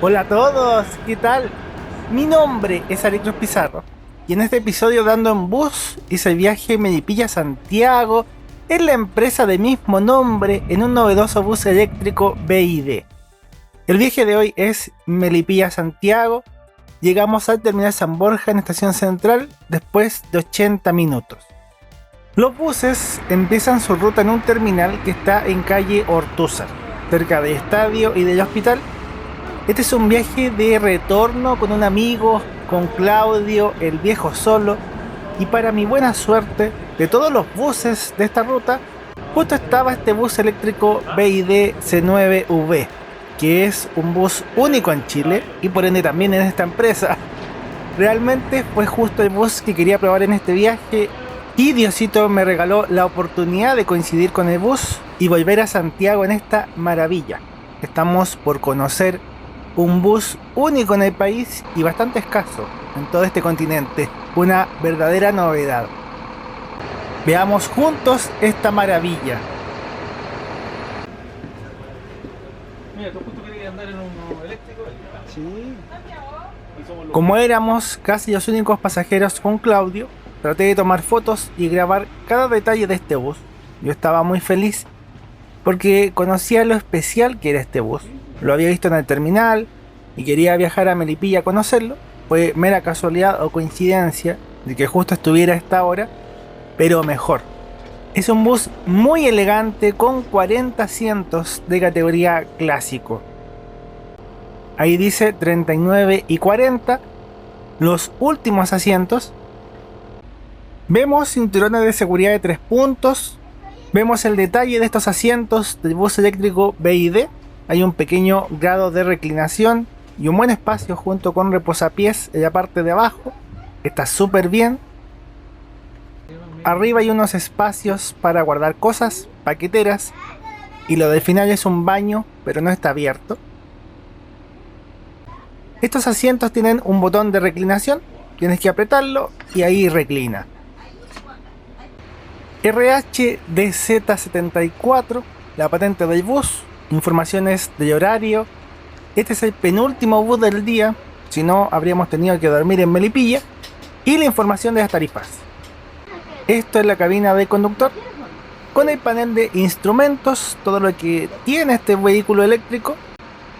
Hola a todos, ¿qué tal? Mi nombre es Alexis Pizarro y en este episodio de Ando en Bus hice el viaje Melipilla-Santiago en la empresa de mismo nombre en un novedoso bus eléctrico BYD. El viaje de hoy es Melipilla-Santiago. Llegamos al terminal San Borja en Estación Central después de 80 minutos. Los buses empiezan su ruta en un terminal que está en calle Ortúzar, cerca del estadio y del hospital. Este es un viaje de retorno con un amigo, con Claudio, el viejo solo, y para mi buena suerte, de todos los buses de esta ruta, justo estaba este bus eléctrico BYD C9V, que es un bus único en Chile y por ende también en esta empresa. Realmente fue justo el bus que quería probar en este viaje y Diosito me regaló la oportunidad de coincidir con el bus y volver a Santiago en esta maravilla. Estamos por conocer un bus único en el país y bastante escaso en todo este continente, una verdadera novedad. Veamos juntos esta maravilla. Mira, tú justo querías andar en uno eléctrico. Sí. Como éramos casi los únicos pasajeros con Claudio, traté de tomar fotos y grabar cada detalle de este bus. Yo estaba muy feliz porque conocía lo especial que era este bus. Lo había visto en el terminal y quería viajar a Melipilla a conocerlo. Fue mera casualidad o coincidencia de que justo estuviera a esta hora, pero mejor. Es un bus muy elegante con 40 asientos de categoría clásico. Ahí dice 39 y 40, los últimos asientos. Vemos cinturones de seguridad de 3 puntos. Vemos el detalle de estos asientos del bus eléctrico BYD. Hay un pequeño grado de reclinación y un buen espacio junto con reposapiés en la parte de abajo. Está súper bien. Arriba hay unos espacios para guardar cosas, paqueteras. Y lo del final es un baño, pero no está abierto. Estos asientos tienen un botón de reclinación. Tienes que apretarlo y ahí reclina. RHDZ74, la patente del bus. Informaciones del horario. Este es el penúltimo bus del día, si no habríamos tenido que dormir en Melipilla. Y la información de las tarifas. Esto es la cabina del conductor con el panel de instrumentos, todo lo que tiene este vehículo eléctrico.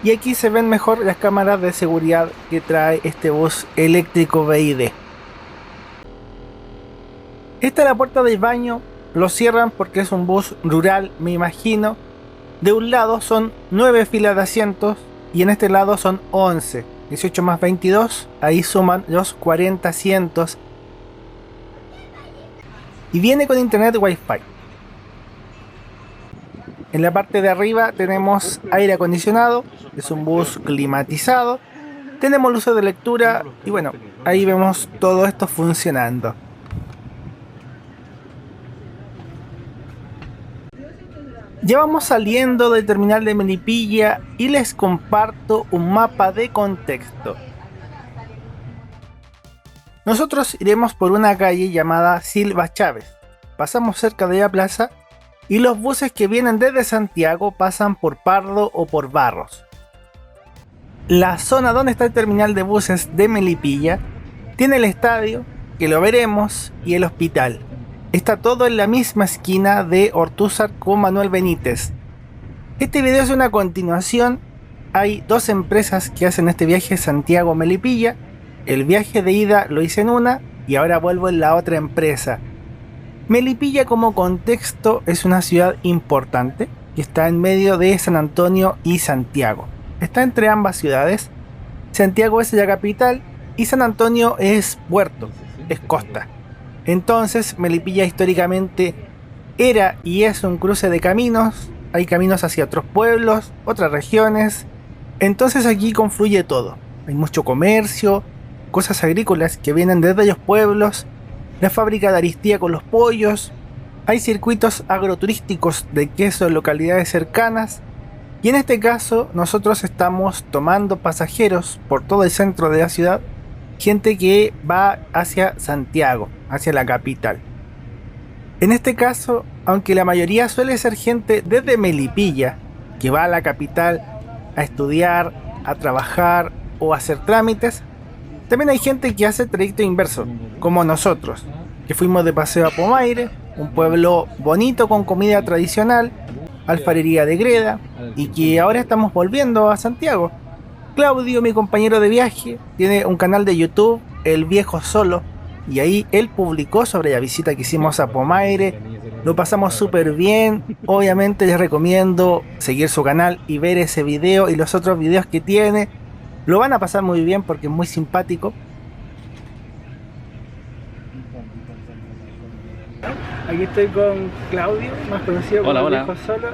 Y aquí se ven mejor las cámaras de seguridad que trae este bus eléctrico BYD. Esta es la puerta del baño. Lo cierran porque es un bus rural, me imagino. De un lado son 9 filas de asientos y en este lado son 11. 18 más 22, ahí suman los 40 asientos. Y viene con internet Wi-Fi. En la parte de arriba tenemos aire acondicionado, es un bus climatizado. Tenemos luces de lectura y bueno, ahí vemos todo esto funcionando. Ya vamos saliendo del terminal de Melipilla y les comparto un mapa de contexto. Nosotros iremos por una calle llamada Silva Chávez. Pasamos cerca de la plaza y los buses que vienen desde Santiago pasan por Pardo o por Barros. La zona donde está el terminal de buses de Melipilla tiene el estadio, que lo veremos, y el hospital. Está todo en la misma esquina de Ortúzar con Manuel Benítez. Este video es una continuación. Hay dos empresas que hacen este viaje Santiago-Melipilla. El viaje de ida lo hice en una y ahora vuelvo en la otra empresa. Melipilla como contexto es una ciudad importante que está en medio de San Antonio y Santiago. Está entre ambas ciudades. Santiago es la capital y San Antonio es puerto, es costa. Entonces Melipilla históricamente era y es un cruce de caminos. Hay caminos hacia otros pueblos, otras regiones. Entonces aquí confluye todo. Hay mucho comercio, cosas agrícolas que vienen desde los pueblos, la fábrica de Aristía con los pollos. Hay circuitos agroturísticos de queso en localidades cercanas. Y en este caso nosotros estamos tomando pasajeros por todo el centro de la ciudad. Gente que va hacia Santiago, hacia la capital. En este caso, aunque la mayoría suele ser gente desde Melipilla, que va a la capital a estudiar, a trabajar o a hacer trámites. También hay gente que hace el trayecto inverso, como nosotros, que fuimos de paseo a Pomaire, un pueblo bonito con comida tradicional, alfarería de greda, y que ahora estamos volviendo a Santiago. Claudio, mi compañero de viaje, tiene un canal de YouTube, El Viejo Solo, y ahí él publicó sobre la visita que hicimos a Pomaire. Lo pasamos súper bien. Obviamente les recomiendo seguir su canal y ver ese video y los otros videos que tiene. Lo van a pasar muy bien porque es muy simpático. Aquí estoy con Claudio, más conocido como El Viejo Solo.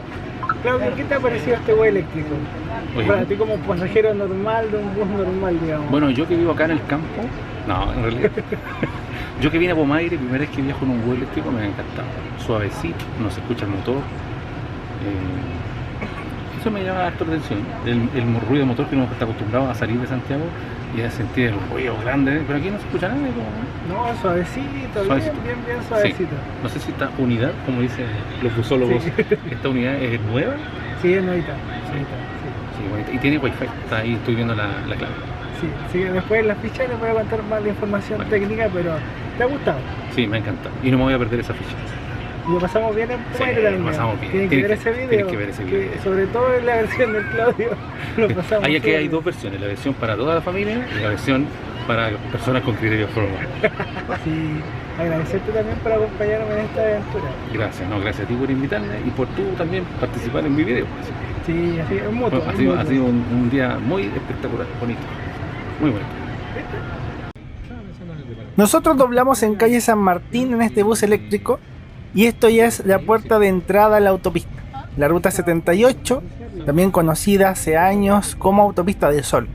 Claudio, ¿qué te ha parecido este bus eléctrico? Para ti como pasajero normal de un bus normal, digamos. Bueno, yo que vivo acá en el campo, no, en realidad, yo que vine a Pomaire, primera vez que viajo en un bus eléctrico, me ha encantado. Suavecito, no se escucha el motor. Eso me llama harto la atención. El ruido de motor que uno está acostumbrado a salir de Santiago y a sentir el ruido grande, pero aquí no se escucha nada. No, suavecito, suavecito. Bien suavecito. Sí. No sé si esta unidad, como dicen los busólogos, sí. ¿Esta unidad es nueva? Sí, es nuevita. Sí, bonita. Y tiene wifi, está ahí, estoy viendo la clave. Sí, después en las fichas les voy a contar más la información técnica, pero ¿te ha gustado? Sí, me encanta. Y no me voy a perder esa ficha. Y lo pasamos bien en Pomaire también. Lo pasamos bien. Tienen que ver ese video. Que sobre todo en la versión del Claudio lo pasamos bien. Aquí hay dos versiones, la versión para toda la familia y la versión para personas con criterio formal. Sí, agradecerte también por acompañarme en esta aventura. Gracias a ti por invitarme y por tú también participar en mi video. Sí, así es mutuo. Ha sido un día muy espectacular, bonito, muy bonito. Nosotros doblamos en calle San Martín en este bus eléctrico. Y esto ya es la puerta de entrada a la autopista, la ruta 78, también conocida hace años como Autopista del Sol.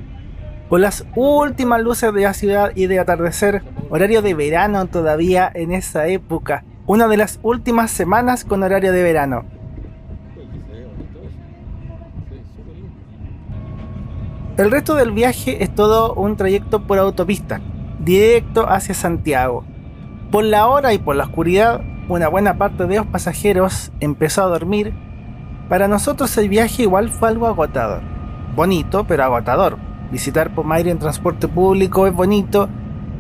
Con las últimas luces de la ciudad y de atardecer, horario de verano todavía en esa época, una de las últimas semanas con horario de verano. El resto del viaje es todo un trayecto por autopista, directo hacia Santiago. Por la hora y por la oscuridad, una buena parte de los pasajeros empezó a dormir. Para nosotros el viaje igual fue algo agotador. Bonito, pero agotador. Visitar Pomaire en transporte público es bonito,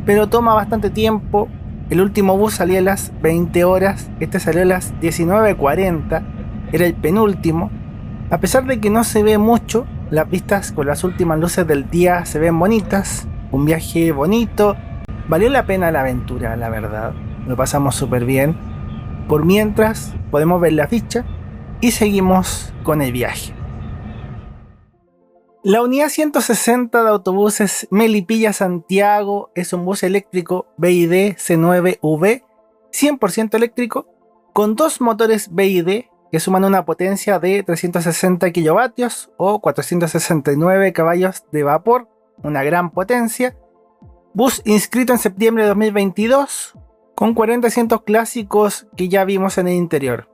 pero toma bastante tiempo. El último bus salía a las 20 horas, este salió a las 19:40, era el penúltimo. A pesar de que no se ve mucho, las vistas con las últimas luces del día se ven bonitas. Un viaje bonito, valió la pena la aventura, la verdad. Lo pasamos súper bien. Por mientras, podemos ver la ficha y seguimos con el viaje. La unidad 160 de autobuses Melipilla-Santiago es un bus eléctrico BYD C9V 100% eléctrico con dos motores BYD que suman una potencia de 360 kilovatios o 469 caballos de vapor, una gran potencia. Bus inscrito en septiembre de 2022 con 40 asientos clásicos que ya vimos en el interior.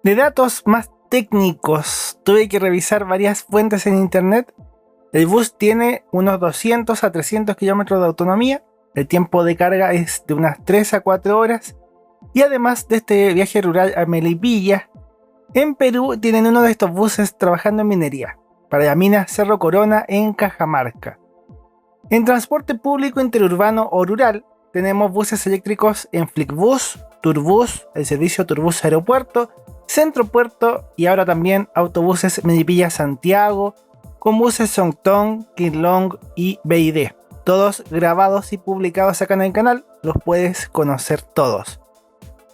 De datos más técnicos, tuve que revisar varias fuentes en internet. El bus tiene unos 200 a 300 kilómetros de autonomía, el tiempo de carga es de unas 3 a 4 horas, y además de este viaje rural a Melipilla, en Perú tienen uno de estos buses trabajando en minería, para la mina Cerro Corona en Cajamarca. En transporte público interurbano o rural, tenemos buses eléctricos en Flixbus, Turbus, el servicio Turbus Aeropuerto, Centro Puerto y ahora también autobuses Melipilla Santiago, con buses Songtong, Kinlong y BYD. Todos grabados y publicados acá en el canal, los puedes conocer todos.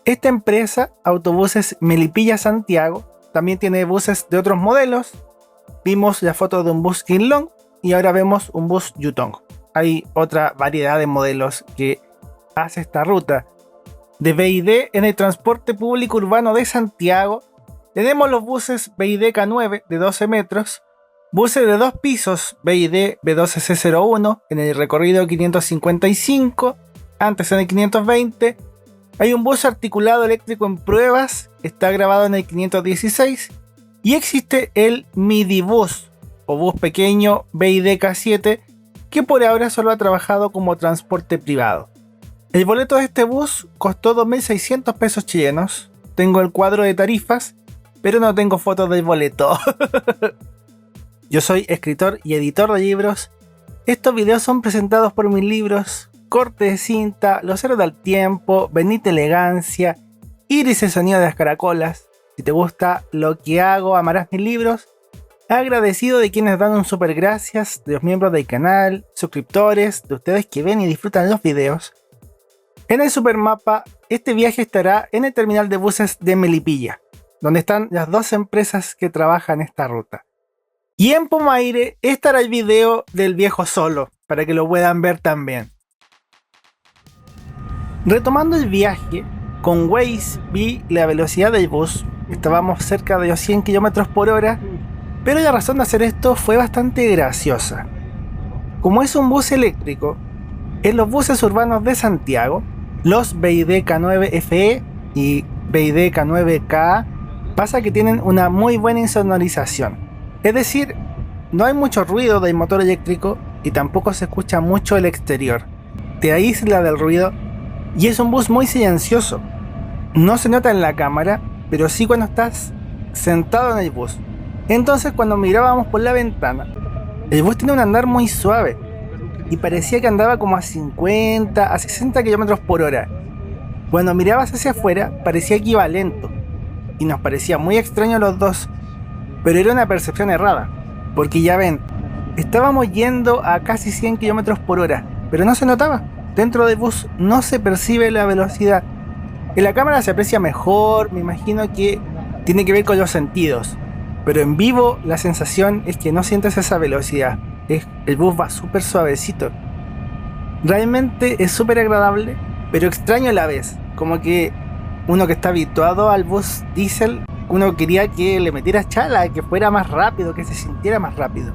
Esta empresa, Autobuses Melipilla Santiago, también tiene buses de otros modelos. Vimos la foto de un bus Kinlong y ahora vemos un bus Yutong. Hay otra variedad de modelos que hace esta ruta. De BYD en el transporte público urbano de Santiago, tenemos los buses BYD K9 de 12 metros, buses de 2 pisos BYD B12C01 en el recorrido 555, antes en el 520. Hay un bus articulado eléctrico en pruebas, está grabado en el 516. Y existe el Midibus o bus pequeño BYD K7, que por ahora solo ha trabajado como transporte privado. El boleto de este bus costó 2.600 pesos chilenos. Tengo el cuadro de tarifas, pero no tengo fotos del boleto. Yo soy escritor y editor de libros. Estos videos son presentados por mis libros Corte de Cinta, Los Héroes del Tiempo, Bendita Elegancia, Iris el Sonido de las Caracolas. Si te gusta lo que hago, amarás mis libros. Agradecido de quienes dan un super gracias, de los miembros del canal, suscriptores, de ustedes que ven y disfrutan los videos. En el supermapa, este viaje estará en el terminal de buses de Melipilla, donde están las dos empresas que trabajan esta ruta. Y en Pomaire estará el video del viejo solo, para que lo puedan ver también. Retomando el viaje, con Waze vi la velocidad del bus, estábamos cerca de los 100 km por hora, pero la razón de hacer esto fue bastante graciosa. Como es un bus eléctrico, en los buses urbanos de Santiago, los BYD K9 FE y BYD K9 KA pasa que tienen una muy buena insonorización. Es decir, no hay mucho ruido del motor eléctrico y tampoco se escucha mucho el exterior. Te aísla del ruido y es un bus muy silencioso. No se nota en la cámara, pero sí cuando estás sentado en el bus. Entonces cuando mirábamos por la ventana, el bus tiene un andar muy suave y parecía que andaba como a 50 a 60 km por hora. Cuando mirabas hacia afuera parecía que iba lento y nos parecía muy extraño a los dos, pero era una percepción errada, porque ya ven, estábamos yendo a casi 100 km por hora, pero no se notaba. Dentro del bus no se percibe la velocidad. En la cámara se aprecia mejor, me imagino que tiene que ver con los sentidos, pero en vivo la sensación es que no sientes esa velocidad. El bus va súper suavecito. Realmente es súper agradable, pero extraño a la vez. Como que uno que está habituado al bus diésel, uno quería que le metiera chala, que fuera más rápido, que se sintiera más rápido.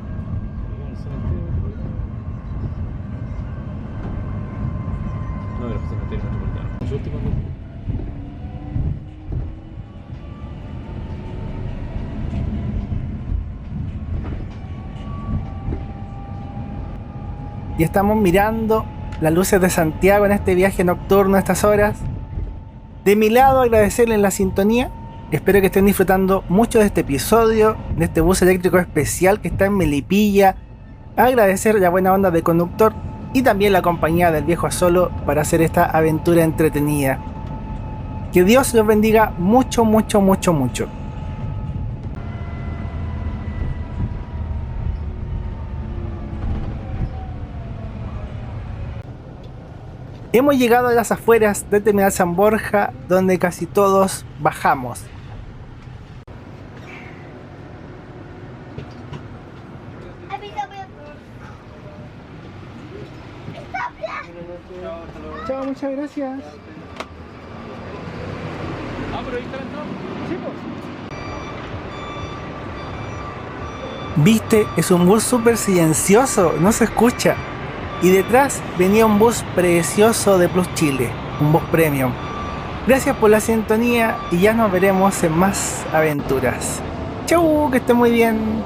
Y estamos mirando las luces de Santiago en este viaje nocturno a estas horas. De mi lado, agradecerles la sintonía. Espero que estén disfrutando mucho de este episodio, de este bus eléctrico especial que está en Melipilla. Agradecer la buena onda del conductor y también la compañía del viejo solo para hacer esta aventura entretenida. Que Dios los bendiga mucho, mucho, mucho, mucho. Hemos llegado a las afueras del terminal San Borja, donde casi todos bajamos. Chao, muchas gracias. Pero ahí está la entrada. Sí, pues. Viste, es un bus súper silencioso, no se escucha. Y detrás venía un bus precioso de Plus Chile, un bus premium. Gracias por la sintonía y ya nos veremos en más aventuras. Chau, que esté muy bien.